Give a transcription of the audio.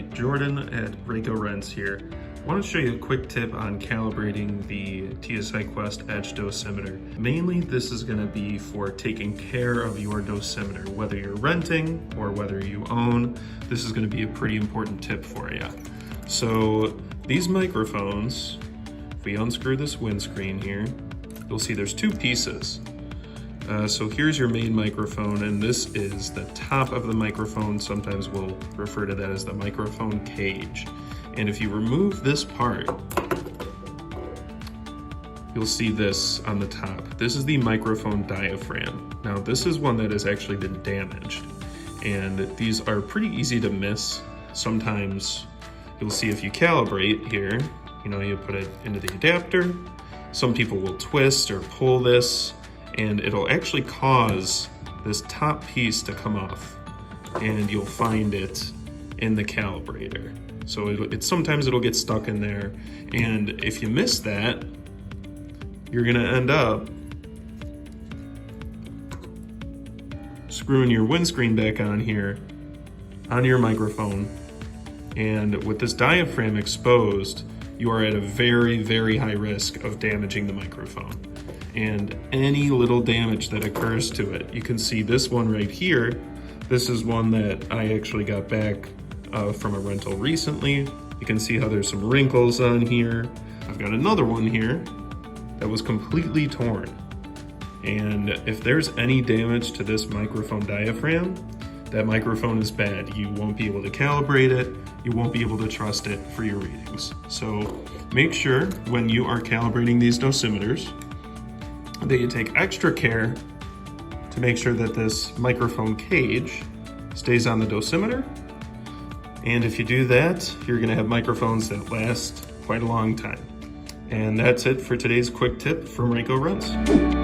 Hi, Jordan at RAECO Rents here. I want to show you a quick tip on calibrating the TSI Edge dosimeter. Mainly this is going to be for taking care of your dosimeter, whether you're renting or whether you own. This is going to be a pretty important tip for you. So these microphones, if we unscrew this windscreen here, you'll see there's two pieces. So here's your main microphone, and this is the top of the microphone. Sometimes we'll refer to that as the microphone cage. And if you remove this part, you'll see this on the top. This is the microphone diaphragm. Now this is one that has actually been damaged, and these are pretty easy to miss. Sometimes you'll see if you calibrate here, you put it into the adapter. Some people will twist or pull this, and it'll actually cause this top piece to come off, and you'll find it in the calibrator. So sometimes it'll get stuck in there, and if you miss that, you're gonna end up screwing your windscreen back on here on your microphone, and with this diaphragm exposed, you are at a very, very high risk of damaging the microphone. And any little damage that occurs to it, you can see this one right here. This is one that I actually got back from a rental recently. You can see how there's some wrinkles on here. I've got another one here that was completely torn. And if there's any damage to this microphone diaphragm, that microphone is bad. You won't be able to calibrate it. You won't be able to trust it for your readings. So make sure when you are calibrating these dosimeters that you take extra care to make sure that this microphone cage stays on the dosimeter. And if you do that, you're gonna have microphones that last quite a long time. And that's it for today's quick tip from RAECO Rents.